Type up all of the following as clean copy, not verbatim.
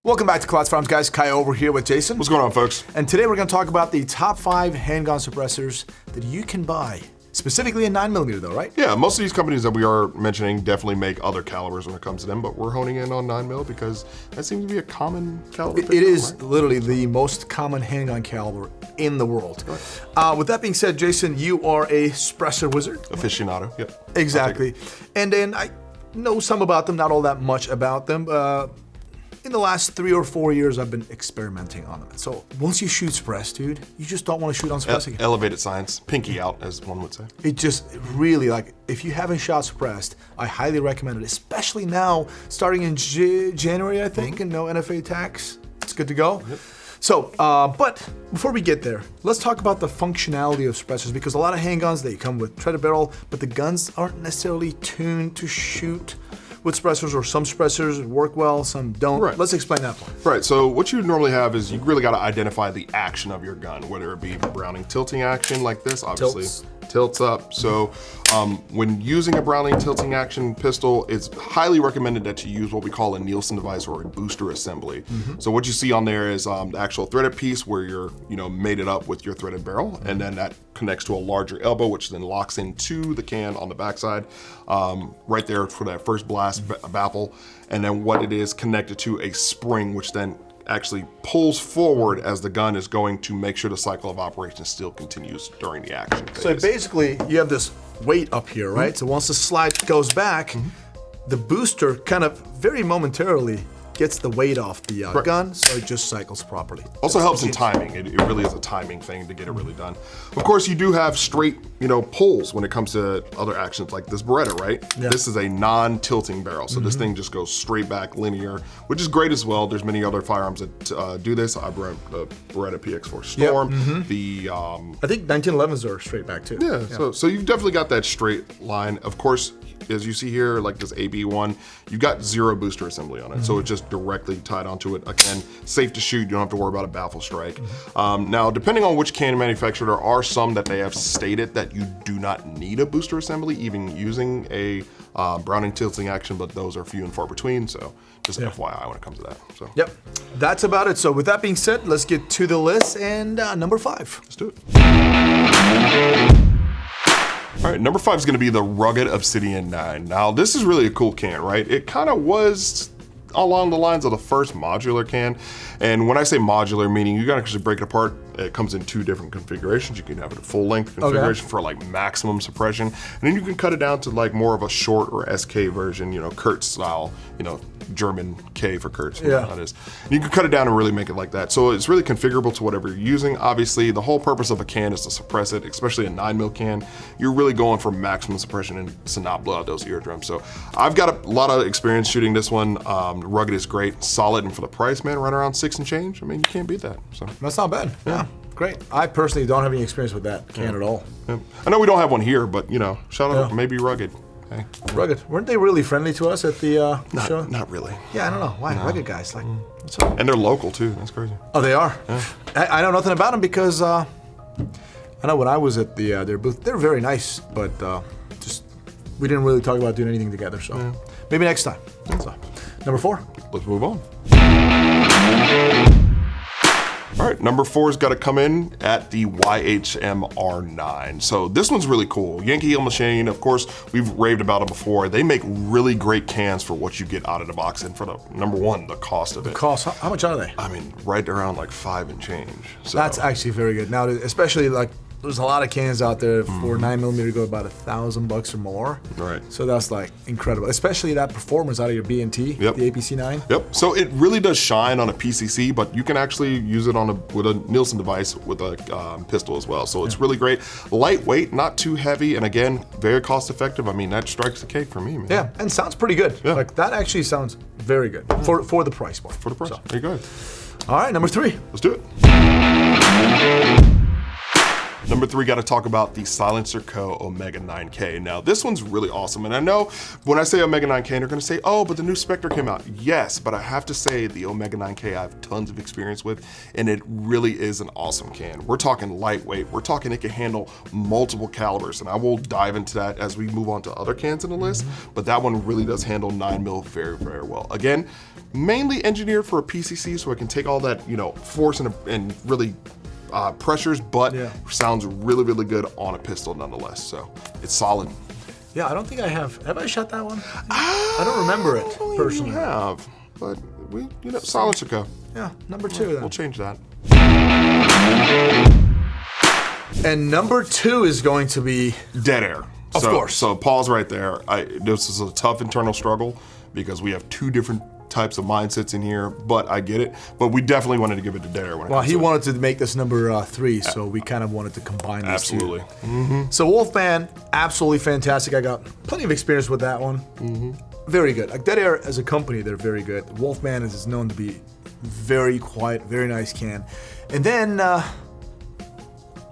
Welcome back to Klotz Farms, guys. Kai over here with Jason. What's going on, folks? And today we're going to talk about the top 5 handgun suppressors that you can buy. Specifically in 9mm though, right? Yeah, most of these companies that we are mentioning definitely make other calibers when it comes to them, but we're honing in on 9mm because that seems to be a common caliber. It is literally the most common handgun caliber in the world. Right. With that being said, Jason, you are a suppressor wizard. Aficionado, yep. Exactly. And then I know some about them, not all that much about them. In the last 3 or 4 years, I've been experimenting on them. So once you shoot suppress, dude, you just don't want to shoot on suppress again. Elevated science, pinky out, as one would say. It just really, like, if you haven't shot suppressed, I highly recommend it, especially now, starting in January, I think, and no NFA tax. It's good to go. Yep. So, but before we get there, let's talk about the functionality of suppressors, because a lot of handguns, they come with threaded barrel, but the guns aren't necessarily tuned to shoot with suppressors, or some suppressors work well, some don't. Right. Let's explain that part. Right, so what you normally have is you really got to identify the action of your gun, whether it be Browning tilting action like this, obviously. Tilts up. So when using a Browning tilting action pistol, it's highly recommended that you use what we call a Nielsen device or a booster assembly. So what you see on there is the actual threaded piece where you're, made it up with your threaded barrel, and then that connects to a larger elbow, which then locks into the can on the backside, right there for that first blast baffle. And then what it is connected to a spring, which then actually pulls forward as the gun is going to make sure the cycle of operation still continues during the action phase. So basically, you have this weight up here, right? So once the slide goes back, the booster kind of very momentarily gets the weight off the gun, so it just cycles properly. Also helps in timing. It really is a timing thing to get it really done. Of course, you do have straight, pulls when it comes to other actions like this Beretta, right? Yeah. This is a non-tilting barrel, so this thing just goes straight back linear, which is great as well. There's many other firearms that do this. I brought the Beretta PX4 Storm. The I think 1911s are straight back too. Yeah. So you've definitely got that straight line. Of course, as you see here, like this AB1, you've got 0 booster assembly on it, so it's just directly tied onto it. Again, safe to shoot, you don't have to worry about a baffle strike. Now, depending on which can manufacturer, there are some that they have stated that you do not need a booster assembly, even using a Browning tilting action, but those are few and far between, so just FYI when it comes to that. So. Yep, that's about it. So with that being said, let's get to the list, and number 5. Let's do it. All right, number 5 is gonna be the rugged Obsidian 9. Now, this is really a cool can, right? It kind of was along the lines of the first modular can. And when I say modular, meaning you can actually break it apart, it comes in 2 different configurations. You can have it a full length configuration for like maximum suppression. And then you can cut it down to like more of a short or SK version, Kurtz style, German K for Kurtz, that is. And you can cut it down and really make it like that. So it's really configurable to whatever you're using. Obviously, the whole purpose of a can is to suppress it, especially a 9mm can. You're really going for maximum suppression and to not blow out those eardrums. So I've got a lot of experience shooting this one. Rugged is great, solid, and for the price, man, right around 6 and change. I mean, you can't beat that. So that's not bad. Yeah, great. I personally don't have any experience with that can at all. Yeah. I know we don't have one here, but shout out maybe Rugged. Hey. Rugged. Weren't they really friendly to us at the show? Not really. Yeah, I don't know. Why? No. Rugged guys, like, what's up? And they're local too. That's crazy. Oh, they are? Yeah. I know nothing about them because I know when I was at their booth, they're very nice, but just we didn't really talk about doing anything together. So maybe next time. So, number 4. Let's move on. All right, number 4's got to come in at the YHM R9. So this one's really cool. Yankee Hill machine, of course, we've raved about them before. They make really great cans for what you get out of the box and for the, number 1, the cost of it. The cost, how much are they? I mean, right around like 5 and change. So. That's actually very good. Now, especially like, there's a lot of cans out there for 9mm to go about $1,000 or more. Right. So that's like incredible, especially that performance out of your B&T, the APC9. Yep. So it really does shine on a PCC, but you can actually use it on with a Nielsen device with a pistol as well. So it's really great, lightweight, not too heavy, and again, very cost effective. I mean, that strikes the cake for me, man. Yeah, and sounds pretty good. Yeah. Like that actually sounds very good for the price point. For the price. So. There you go. All right, number 3. Let's do it. Number Number 3, got to talk about the Silencer Co. Omega 9K. Now, this one's really awesome, and I know when I say Omega 9K, they're going to say, oh, but the new Spectre came out. Yes, but I have to say the Omega 9K I have tons of experience with, and it really is an awesome can. We're talking lightweight. We're talking it can handle multiple calibers, and I will dive into that as we move on to other cans in the list, but that one really does handle 9mm very, very well. Again, mainly engineered for a PCC, so it can take all that, you know, force and really pressures, but sounds really, really good on a pistol nonetheless. So it's solid. Yeah, I don't think I have. Have I shot that one? I don't remember it personally. You have, but we, you know, Silencer Co. Yeah, number 2 then. We'll change that. And number 2 is going to be Dead Air. Of course. So pause right there. This is a tough internal struggle because we have 2 different types of mindsets in here, but I get it. But we definitely wanted to give it to Dead Air. Well, he wanted to make this number 3, so we kind of wanted to combine these absolutely. two. So Wolfman, absolutely fantastic. I got plenty of experience with that one. Very good. Like Dead Air as a company, they're very good. Wolfman is known to be very quiet, very nice can. And then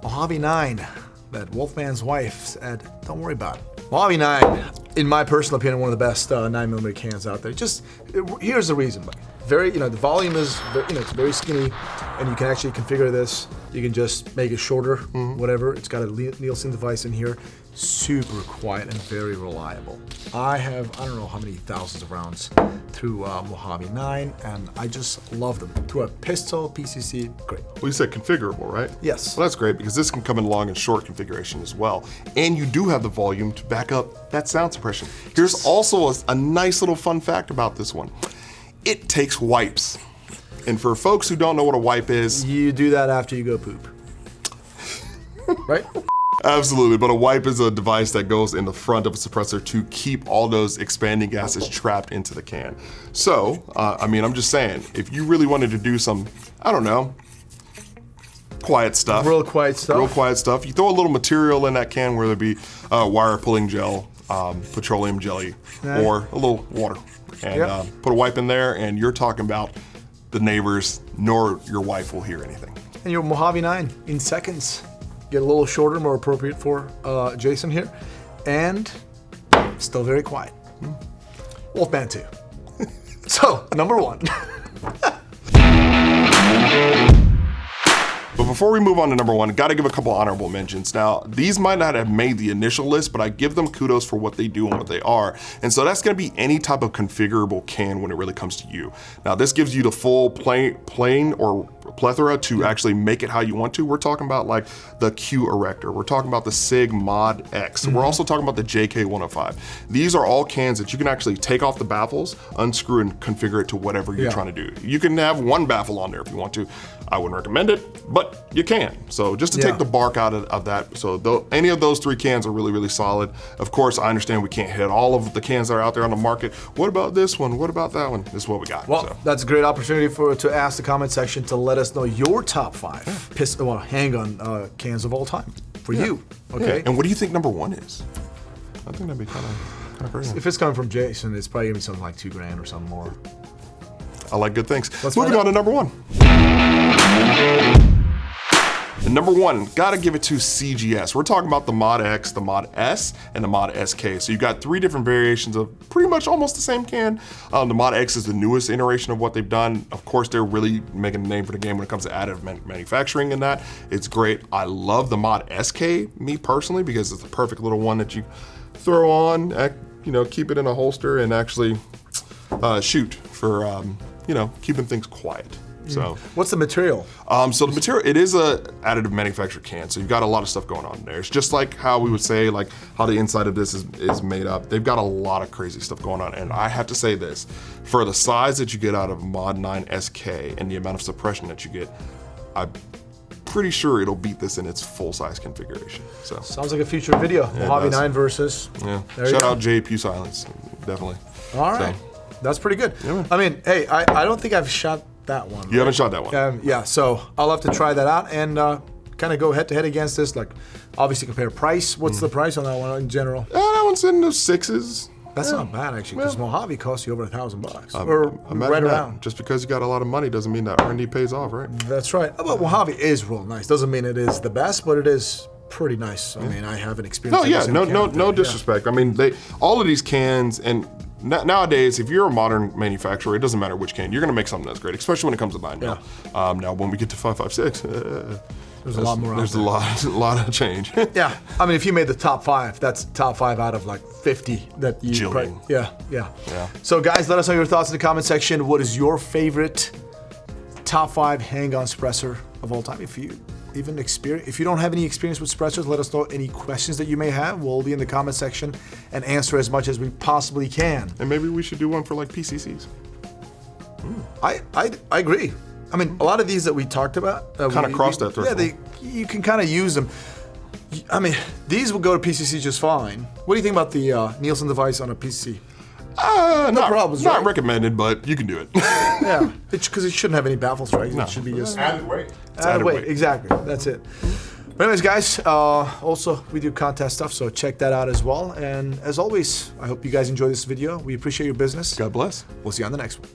Mojave 9, that Wolfman's wife said, don't worry about it. Mojave 9, in my personal opinion, one of the best 9mm cans out there. Just, here's the reason. Very, you know, the volume is, you know, it's very skinny, and you can actually configure this. You can just make it shorter, whatever. It's got a Nielsen device in here. Super quiet and very reliable. I don't know how many thousands of rounds through Mojave 9, and I just love them. To a pistol, PCC, great. Well, you said configurable, right? Yes. Well, that's great because this can come in long and short configuration as well. And you do have the volume to back up that sound suppression. Here's also a nice little fun fact about this one. It takes wipes. And for folks who don't know what a wipe is, you do that after you go poop. Right? Absolutely, but a wipe is a device that goes in the front of a suppressor to keep all those expanding gases trapped into the can. So, I mean, I'm just saying, if you really wanted to do some, I don't know, quiet stuff. Real quiet stuff. You throw a little material in that can, whether it be wire pulling gel, petroleum jelly, or a little water. And put a wipe in there, and you're talking about the neighbors, nor your wife will hear anything. And your Mojave 9 in seconds. Get a little shorter, more appropriate for Jason here, and still very quiet. Wolfman 2. So, number 1. But before we move on to number 1, gotta give a couple honorable mentions. Now, these might not have made the initial list, but I give them kudos for what they do and what they are. And so that's gonna be any type of configurable can when it really comes to you. Now, this gives you the full plain or plethora to actually make it how you want to. We're talking about like the Q Erector. We're talking about the SIG Mod X. We're also talking about the JK105. These are all cans that you can actually take off the baffles, unscrew, and configure it to whatever you're trying to do. You can have one baffle on there if you want to. I wouldn't recommend it, but you can. So just to take the bark out of that. So any of those 3 cans are really, really solid. Of course, I understand we can't hit all of the cans that are out there on the market. What about this one? What about that one? This is what we got. Well, that's a great opportunity to ask the comment section to let us know your top 5 handgun cans of all time for you. Okay. Yeah. And what do you think number 1 is? I think that'd be kind of crazy. If it's coming from Jason, it's probably gonna be something like $2,000 or something more. I like good things. Moving on to number 1. And number 1, gotta give it to CGS. We're talking about the Mod X, the Mod S, and the Mod SK. So you've got 3 different variations of pretty much almost the same can. The Mod X is the newest iteration of what they've done. Of course, they're really making a name for the game when it comes to additive manufacturing and that. It's great. I love the Mod SK, me personally, because it's the perfect little one that you throw on, you know, keep it in a holster and actually shoot for, you know, keeping things quiet. So, what's the material? So the material, it is a additive manufactured can. So you've got a lot of stuff going on there. It's just like how we would say, like how the inside of this is made up. They've got a lot of crazy stuff going on. And I have to say this, for the size that you get out of Mod 9 SK and the amount of suppression that you get, I'm pretty sure it'll beat this in its full size configuration. So sounds like a future video. Mojave 9 versus. Yeah. Shout out JPU Silence, definitely. All right. So, that's pretty good. Yeah, I mean, hey, I don't think I've shot that one. You haven't shot that one? Yeah, so I'll have to try that out and kind of go head to head against this. Like, obviously compare price. What's the price on that one in general? That one's in the 6s. That's not bad actually, because Mojave costs you over $1,000, or right around. Just because you got a lot of money doesn't mean that R&D pays off, right? That's right. But Mojave is real nice. Doesn't mean it is the best, but it is pretty nice. I mean, I haven't experienced. No, yeah, no disrespect. I mean, all of these cans, and nowadays, if you're a modern manufacturer, it doesn't matter which can, you're gonna make something that's great, especially when it comes to 9 mil. Now, when we get to 5.56, there's a lot more. There's a lot of change. Yeah, I mean, if you made the top 5, that's top 5 out of like 50 that you. Jillion. Yeah. So, guys, let us know your thoughts in the comment section. What is your favorite top 5 handgun suppressor of all time? If you don't have any experience with suppressors, let us know any questions that you may have. We'll be in the comment section and answer as much as we possibly can. And maybe we should do one for like PCCs. I agree. I mean, a lot of these that we talked about kind of cross that threshold. Yeah, you can kind of use them. I mean, these will go to PCC just fine. What do you think about the Nielsen device on a PC? No problems, not right? recommended, but you can do it. Yeah, because it shouldn't have any baffles, right? No. It should be just Added weight. added weight. Exactly, that's it. But anyways, guys, also we do contest stuff, so check that out as well. And as always, I hope you guys enjoy this video. We appreciate your business. God bless. We'll see you on the next one.